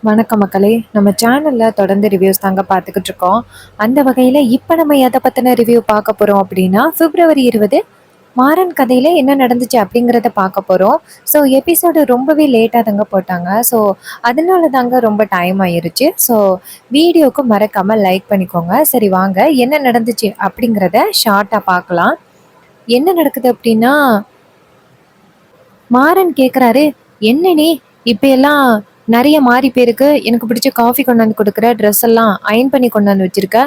வணக்கம் மக்களே. நம்ம சேனல்ல தொடர்ந்து ரிவ்யூஸ் தாங்க பார்த்துக்கிட்டு இருக்கோம். அந்த வகையில இப்ப நம்ம எத பத்தின ரிவ்யூ பார்க்க போறோம் அப்படின்னா, பிப்ரவரி 20 மாறன் கதையில என்ன நடந்துச்சு அப்படிங்கிறத பார்க்க போறோம். ஸோ எபிசோடு ரொம்பவே லேட்டா தாங்க போட்டாங்க. ஸோ அதனால தாங்க ரொம்ப டைம் ஆயிருச்சு. ஸோ வீடியோக்கு மறக்காம லைக் பண்ணிக்கோங்க. சரி வாங்க என்ன நடந்துச்சு அப்படிங்கிறத ஷார்ட்டா பார்க்கலாம். என்ன நடக்குது அப்படின்னா, மாறன் கேட்குறாரு, "என்ன நீ இப்பயெல்லாம் நெறைய மாறி போயிருக்கு. எனக்கு பிடிச்ச காஃபி கொண்டாந்து குடுக்குற, ட்ரெஸ் எல்லாம் அயர்ன் பண்ணி கொண்டாந்து வச்சிருக்க.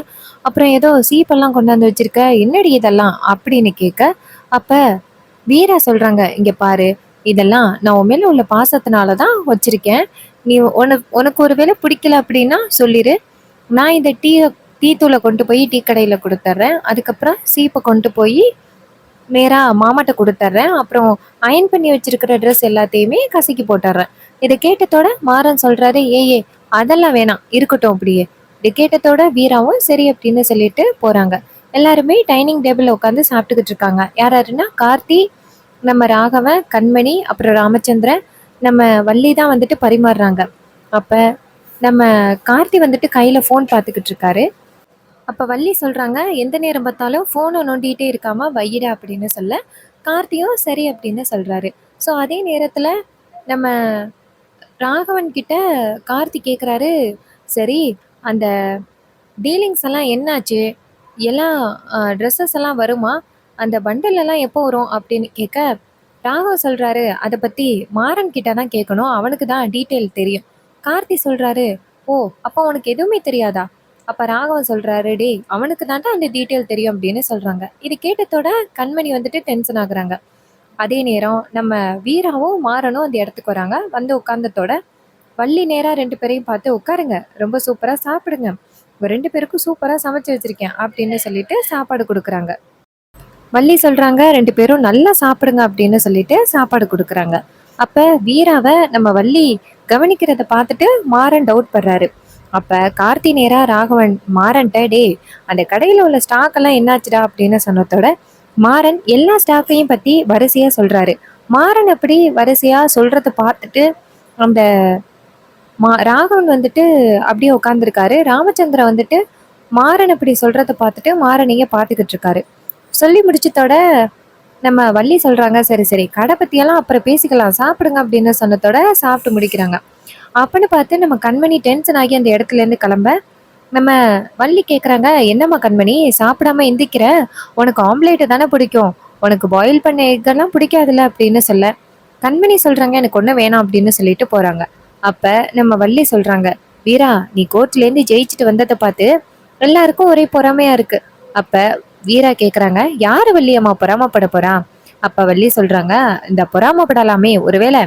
அப்புறம் ஏதோ சீப்பெல்லாம் கொண்டாந்து வச்சிருக்க. என்னடி இதெல்லாம்?" அப்படின்னு கேட்க, அப்ப வீரா சொல்றாங்க, "இங்க பாரு, இதெல்லாம் நான் உன் மேல உள்ள பாசத்தினால தான் வச்சிருக்கேன். நீ உனக்கு ஒரு வேளை பிடிக்கல அப்படின்னா சொல்லிரு. நான் இந்த டீ தூள கொண்டு போய் டீ கடையில குடுத்துர்றேன். அதுக்கப்புறம் சீப்ப கொண்டு போய் நேரா மாமாட்ட குடுத்துர்றேன். அப்புறம் அயர்ன் பண்ணி வச்சிருக்கிற ட்ரெஸ் எல்லாத்தையுமே கசக்கி போட்டுர்றேன்." இத கேட்டதோட மாறன் சொல்றாரு, "ஏய் அதெல்லாம் வேணாம். இருக்கட்டும் அப்படியே." இத கேட்டதோட வீராவும் சரி அப்படின்னு சொல்லிட்டு போறாங்க. எல்லாருமே டைனிங் டேபிள்ல உட்காந்து சாப்பிட்டுக்கிட்டு இருக்காங்க. யார் யாருன்னா கார்த்தி, நம்ம ராகவன், கண்மணி, அப்புறம் ராமச்சந்திரன், நம்ம வள்ளி தான் வந்துட்டு பரிமாறுறாங்க. அப்ப நம்ம கார்த்தி வந்துட்டு கையில ஃபோன் பார்த்துக்கிட்டு இருக்காரு. அப்ப வள்ளி சொல்றாங்க, "எந்த நேரம் பார்த்தாலும் ஃபோன நோண்டிட்டே இருக்காம வையிடா" அப்படின்னு சொல்ல, கார்த்தியும் சரி அப்படின்னு சொல்றாரு. ஸோ அதே நேரத்துல நம்ம ராகவன் கிட்ட கார்த்தி கேட்குறாரு, "சரி, அந்த டீலிங்ஸ் எல்லாம் என்னாச்சு? எல்லாம் ட்ரெஸ்ஸஸ் எல்லாம் வருமா? அந்த பண்டில் எல்லாம் எப்போ வரும்?" அப்படின்னு கேட்க, ராகவ் சொல்றாரு, "அத பத்தி மாறன் கிட்ட தான் கேட்கணும். அவனுக்கு தான் டீட்டெயில் தெரியும்." கார்த்தி சொல்றாரு, "ஓ! அப்போ உனக்கு எதுவுமே தெரியாதா?" அப்ப ராகவன் சொல்றாரு, "டேய், அவனுக்கு தான்டா அந்த டீட்டெயில் தெரியும்." அப்படின்னு சொல்றாங்க. இது கேட்டதோட கண்மணி வந்துட்டு டென்ஷன் ஆகுறாங்க. அதே நேரம் நம்ம வீராவும் மாறனும் அந்த இடத்துக்கு வராங்க. வந்து உட்கார்ந்ததோட வள்ளி நேரா 2 பேரையும் பார்த்து, "உட்காருங்க. ரொம்ப சூப்பரா சாப்பிடுங்க. உங்க 2 பேருக்கும் சூப்பரா சமைச்சு வச்சிருக்கேன்." அப்படின்னு சொல்லிட்டு சாப்பாடு குடுக்குறாங்க. வள்ளி சொல்றாங்க, "2 பேரும் நல்லா சாப்பிடுங்க." அப்படின்னு சொல்லிட்டு சாப்பாடு குடுக்குறாங்க. அப்ப வீராவ நம்ம வள்ளி கவனிக்கிறத பார்த்துட்டு மாறன் டவுட் படுறாரு. அப்ப கார்த்தி நேரா ராகவன் மாறன்ட்ட, "டேய், அந்த கடையில உள்ள ஸ்டாக் எல்லாம் என்னாச்சுடா?" அப்படின்னு சொன்னதோட மாறன் எல்லா ஸ்டாக்கையும் பத்தி வரிசையா சொல்றாரு. மாறன் அப்படி வரிசையா சொல்றத பார்த்துட்டு அந்த ராகவன் வந்துட்டு அப்படியே உட்கார்ந்துருக்காரு. ராமச்சந்திரன் வந்துட்டு மாறன் அப்படி சொல்றத பார்த்துட்டு மாறனையே பார்த்துக்கிட்டு இருக்காரு. சொல்லி முடிச்சதோட நம்ம வள்ளி சொல்றாங்க, "சரி சரி, கடை பத்தியெல்லாம் அப்புறம் பேசிக்கலாம். சாப்பிடுங்க." அப்படின்னு சொன்னதோட சாப்பிட்டு முடிக்கிறாங்க. அப்பன்னு பார்த்து நம்ம கண்மணி டென்ஷன் ஆகி அந்த இடத்துல இருந்து கிளம்ப, நம்ம வள்ளி கேட்குறாங்க, "என்னம்மா கண்மணி சாப்பிடாம எந்திரிக்கிற? உனக்கு ஆம்லேட் தானே பிடிக்கும். உனக்கு பாயில் பண்ண எக்கெல்லாம் பிடிக்காதுல்ல." அப்படின்னு சொல்ல, கண்மணி சொல்றாங்க, "எனக்கு ஒன்றும் வேணாம்." அப்படின்னு சொல்லிட்டு போறாங்க. அப்ப நம்ம வள்ளி சொல்றாங்க, "வீரா, நீ கோர்ட்லேருந்து ஜெயிச்சுட்டு வந்ததை பார்த்து எல்லாருக்கும் ஒரே பொறாமையா இருக்கு." அப்ப வீரா கேட்குறாங்க, "யாரு வள்ளியம்மா பொறாமப்பட போறா?" அப்ப வள்ளி சொல்றாங்க, "இந்த பொறாமப்படலாமே, ஒருவேளை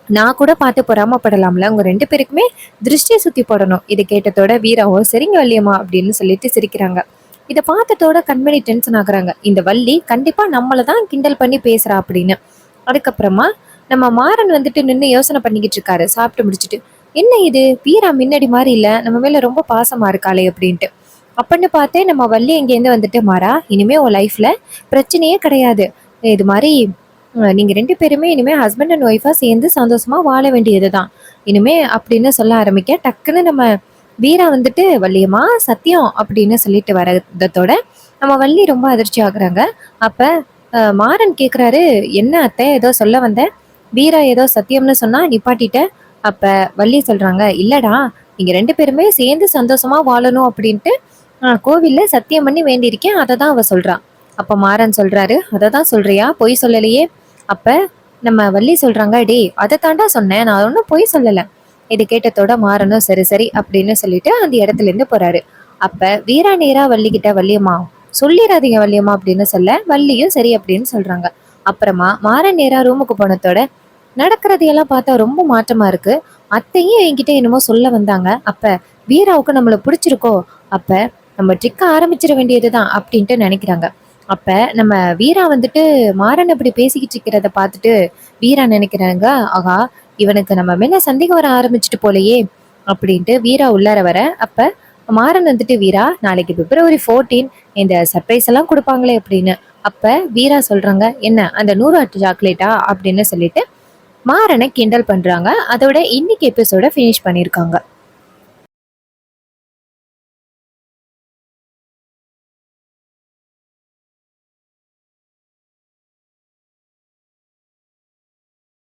நான் கூட பார்த்து பொறாமப்படலாம்ல. உங்க 2 பேருக்குமே திருஷ்டி சுத்தி போடணும்." இத கேட்டதோட வீராவும், "சரிங்க வள்ளியம்மா." அப்படின்னு சொல்லிட்டு சிரிக்கிறாங்க. இத பார்த்ததோட கண்மணி டென்ஷன் ஆகுறாங்க. இந்த வள்ளி கண்டிப்பா நம்மள தான் கிண்டல் பண்ணி பேசுறா அப்படின்னு. அதுக்கப்புறமா நம்ம மாறன் வந்துட்டு நின்னு யோசனை பண்ணிக்கிட்டு இருக்காரு சாப்பிட்டு முடிச்சுட்டு. "என்ன இது, வீரா முன்னாடி மாரி இல்ல. நம்ம மேல ரொம்ப பாசமா இருக்காளே." அப்படின்ட்டு. அப்பன்னு பார்த்தே நம்ம வள்ளி அங்கேருந்து வந்துட்டு, "மாறா, இனிமே உன் லைஃப்ல பிரச்சனையே கிடையாது. இது மாரி நீங்க 2 பேருமே இனிமே ஹஸ்பண்ட் அண்ட் ஒய்ஃபா சேர்ந்து சந்தோஷமா வாழ வேண்டியதுதான். இனிமே." அப்படின்னு சொல்ல ஆரம்பிக்க, டக்குன்னு நம்ம வீரா வந்துட்டு, "வள்ளியம்மா சத்தியம்." அப்படின்னு சொல்லிட்டு வரதத்தோட நம்ம வள்ளி ரொம்ப அதிர்ச்சி ஆகுறாங்க. அப்ப மாறன் கேட்குறாரு, "என்ன அத்தை, ஏதோ சொல்ல வந்த? வீரா ஏதோ சத்தியம்னு சொன்னா நிப்பாட்டிட்ட." அப்ப வள்ளி சொல்றாங்க, "இல்லடா, நீங்க 2 பேருமே சேர்ந்து சந்தோஷமா வாழணும் அப்படின்ட்டு கோவில்ல சத்தியம் பண்ணி வேண்டியிருக்கேன். அத தான் அவ சொல்றா." அப்ப மாறன் சொல்றாரு, "அத தான் சொல்றியா? பொய் சொல்லலையே." அப்ப நம்ம வள்ளி சொல்றாங்க, "டேய், அத தாண்டா சொன்னேன். நான் ஒன்னும் பொய் சொல்லல." இத கேட்டதோட மாறனும் சரி சரி அப்படின்னு சொல்லிட்டு அந்த இடத்துல இருந்து போறாரு. அப்ப வீரா நேரா வள்ளி கிட்ட, "வள்ளியம்மா சொல்லிடாதீங்க வள்ளியம்மா." அப்படின்னு சொல்ல, வள்ளியும் சரி அப்படின்னு சொல்றாங்க. அப்புறமா மாறன் நேரா ரூமுக்கு போனதோட, நடக்கிறதையெல்லாம் பார்த்தா ரொம்ப மாற்றமா இருக்கு. அத்தையும் என்கிட்ட என்னமோ சொல்ல வந்தாங்க. அப்ப வீராவுக்கு நம்மள பிடிச்சிருக்கோ? அப்ப நம்ம ட்ரிக்க ஆரம்பிச்சிட வேண்டியதுதான் அப்படின்ட்டு நினைக்கிறாங்க. அப்ப நம்ம வீரா வந்துட்டு மாறன் அப்படி பேசிக்கிட்டு இருக்கிறத பார்த்துட்டு வீரா நினைக்கிறாங்க, "ஆகா, இவனுக்கு நம்ம மேல சந்தேகம் வர ஆரம்பிச்சுட்டு போலயே." அப்படின்ட்டு வீரா உள்ளார வர, அப்ப மாறன் வந்துட்டு, "வீரா, நாளைக்கு பிப்ரவரி 14 இந்த சர்ப்ரைஸ் எல்லாம் கொடுப்பாங்களே." அப்படின்னு. அப்ப வீரா சொல்றாங்க, "என்ன அந்த 100 ஆட்டு சாக்லேட்டா?" அப்படின்னு சொல்லிட்டு மாறனை கிண்டல் பண்றாங்க. அதோட இன்னைக்கு எபிசோட ஃபினிஷ் பண்ணியிருக்காங்க.